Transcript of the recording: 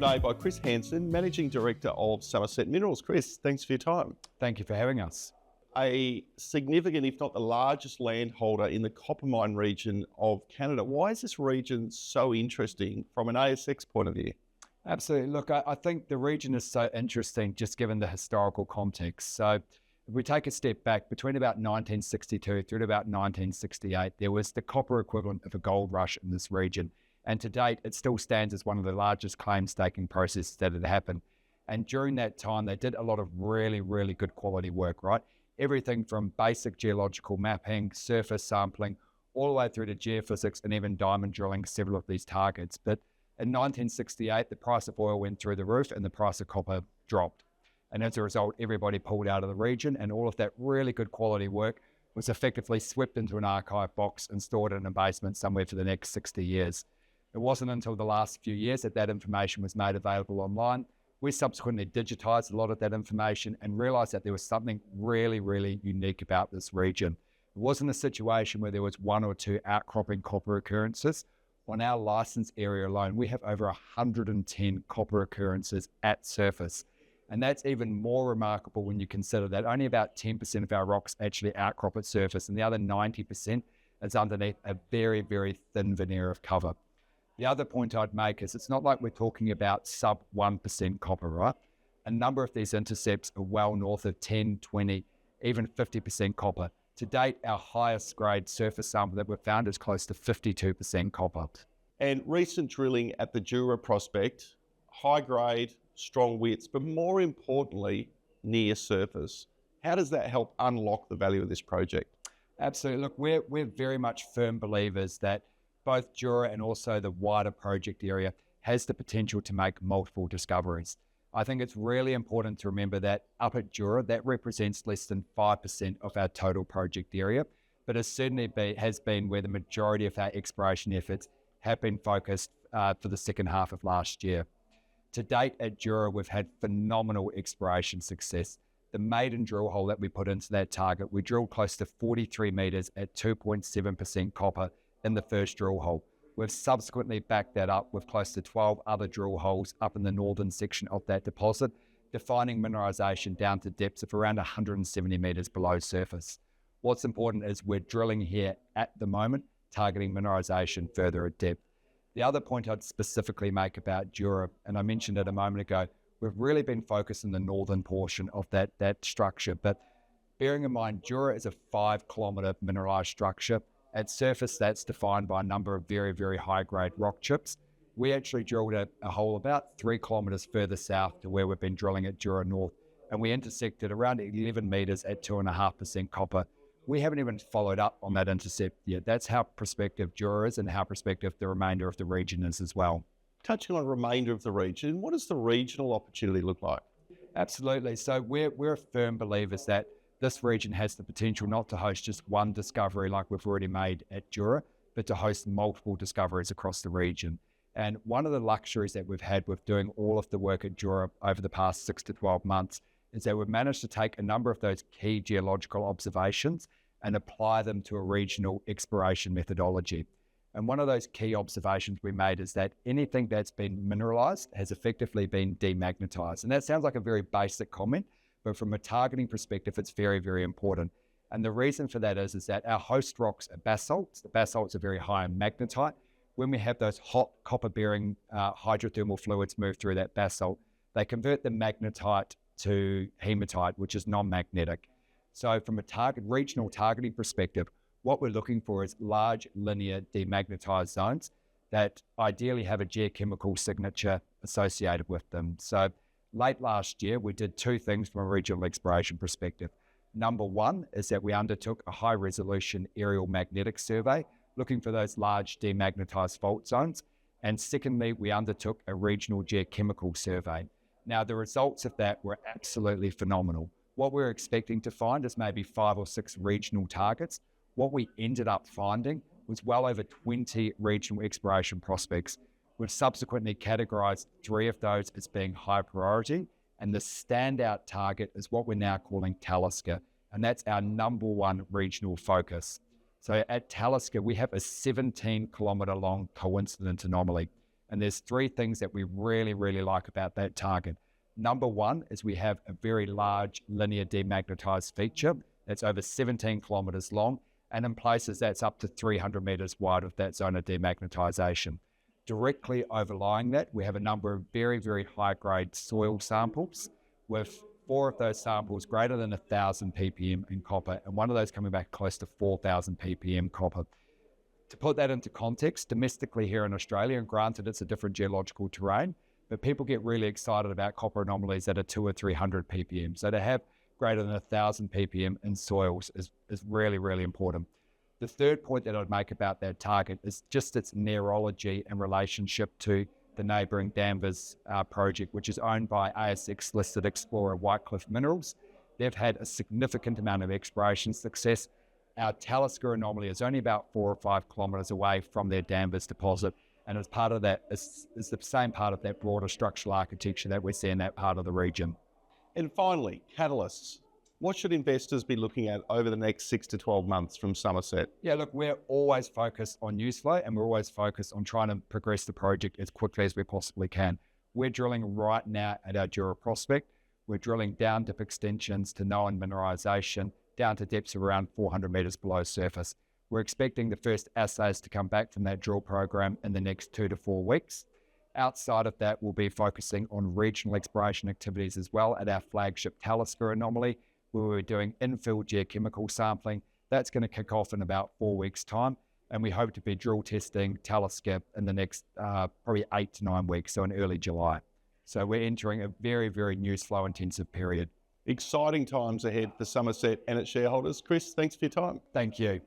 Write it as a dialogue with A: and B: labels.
A: today by Chris Hansen, Managing Director of Somerset Minerals. Chris, thanks for your time.
B: Thank you for having us.
A: A significant, if not the largest landholder in the copper mine region of Canada. Why is this region so interesting from an ASX point of view?
B: Absolutely. Look, I think the region is so interesting just given the historical context. So if we take a step back, between about 1962 through to about 1968, there was the copper equivalent of a gold rush in this region. And to date, it still stands as one of the largest claim staking processes that had happened. And during that time, they did a lot of really, really good quality work, right? Everything from basic geological mapping, surface sampling, all the way through to geophysics and even diamond drilling several of these targets. But in 1968, the price of oil went through the roof and the price of copper dropped. And as a result, everybody pulled out of the region, and all of that really good quality work was effectively swept into an archive box and stored in a basement somewhere for the next 60 years. It wasn't until the last few years that that information was made available online. We subsequently digitized a lot of that information and realized that there was something really, really unique about this region. It wasn't a situation where there was one or two outcropping copper occurrences. On our license area alone, we have over 110 copper occurrences at surface. And that's even more remarkable when you consider that only about 10% of our rocks actually outcrop at surface, and the other 90% is underneath a very, very thin veneer of cover. The other point I'd make is it's not like we're talking about sub 1% copper, right? A number of these intercepts are well north of 10, 20, even 50% copper. To date, our highest grade surface sample that we've found is close to 52% copper.
A: And recent drilling at the Jura prospect, high grade, strong widths, but more importantly, near surface. How does that help unlock the value of this project?
B: Absolutely. Look, we're very much firm believers that both Jura and also the wider project area has the potential to make multiple discoveries. I think it's really important to remember that up at Jura, that represents less than 5% of our total project area, but has certainly has been where the majority of our exploration efforts have been focused for the second half of last year. To date at Jura, we've had phenomenal exploration success. The maiden drill hole that we put into that target, we drilled close to 43 meters at 2.7% copper in the first drill hole. We've subsequently backed that up with close to 12 other drill holes up in the northern section of that deposit, defining mineralisation down to depths of around 170 metres below surface. What's important is we're drilling here at the moment, targeting mineralisation further at depth. The other point I'd specifically make about Jura, and I mentioned it a moment ago, we've really been focused in the northern portion of that structure, but bearing in mind Jura is a 5 kilometre mineralised structure. At surface, that's defined by a number of very, very high-grade rock chips. We actually drilled a hole about 3 kilometres further south to where we've been drilling at Jura North, and we intersected around 11 metres at 2.5% copper. We haven't even followed up on that intercept yet. That's how prospective Jura is and how prospective the remainder of the region is as well.
A: Touching on the remainder of the region, what does the regional opportunity look like?
B: Absolutely. So we're firm believers that this region has the potential not to host just one discovery like we've already made at Jura, but to host multiple discoveries across the region. And one of the luxuries that we've had with doing all of the work at Jura over the past 6 to 12 months is that we've managed to take a number of those key geological observations and apply them to a regional exploration methodology. And one of those key observations we made is that anything that's been mineralized has effectively been demagnetized. And that sounds like a very basic comment, but from a targeting perspective, it's very, very important. And the reason for that is that our host rocks are basalts. The basalts are very high in magnetite. When we have those hot copper-bearing hydrothermal fluids move through that basalt, they convert the magnetite to hematite, which is non-magnetic. So from a regional targeting perspective, what we're looking for is large linear demagnetized zones that ideally have a geochemical signature associated with them. So late last year, we did 2 things from a regional exploration perspective. Number one is that we undertook a high resolution aerial magnetic survey looking for those large demagnetized fault zones. And secondly, we undertook a regional geochemical survey. Now, the results of that were absolutely phenomenal. What we're expecting to find is maybe 5 or 6 regional targets. What we ended up finding was well over 20 regional exploration prospects. We've subsequently categorized 3 of those as being high priority, and the standout target is what we're now calling Talisker, and that's our number 1 regional focus. So at Talisker, we have a 17 kilometre long coincident anomaly. And there's three things that we really, really like about that target. Number one is we have a very large linear demagnetized feature that's over 17 kilometers long, and in places that's up to 300 meters wide with that zone of demagnetization. Directly overlying that, we have a number of very, very high-grade soil samples with 4 of those samples greater than 1,000 ppm in copper, and one of those coming back close to 4,000 ppm copper. To put that into context, domestically here in Australia, and granted it's a different geological terrain, but people get really excited about copper anomalies that are 200 or 300 ppm. So to have greater than 1,000 ppm in soils is really, really important. The third point that I'd make about that target is just its neurology and relationship to the neighbouring Danvers project, which is owned by ASX listed explorer Whitecliff Minerals. They've had a significant amount of exploration success. Our Talisker anomaly is only about 4 or 5 kilometres away from their Danvers deposit, and as part of that is the same part of that broader structural architecture that we see in that part of the region.
A: And finally, catalysts. What should investors be looking at over the next 6 to 12 months from Somerset?
B: Yeah, look, we're always focused on news flow, and we're always focused on trying to progress the project as quickly as we possibly can. We're drilling right now at our Jura prospect. We're drilling down dip extensions to known mineralisation, down to depths of around 400 metres below surface. We're expecting the first assays to come back from that drill program in the next 2 to 4 weeks. Outside of that, we'll be focusing on regional exploration activities as well at our flagship Talisker anomaly, where we're doing infill geochemical sampling. That's going to kick off in about 4 weeks' time, and we hope to be drill testing Talisker in the next probably 8 to 9 weeks, so in early July. So we're entering a very, very news flow intensive period.
A: Exciting times ahead for Somerset and its shareholders. Chris, thanks for your time.
B: Thank you.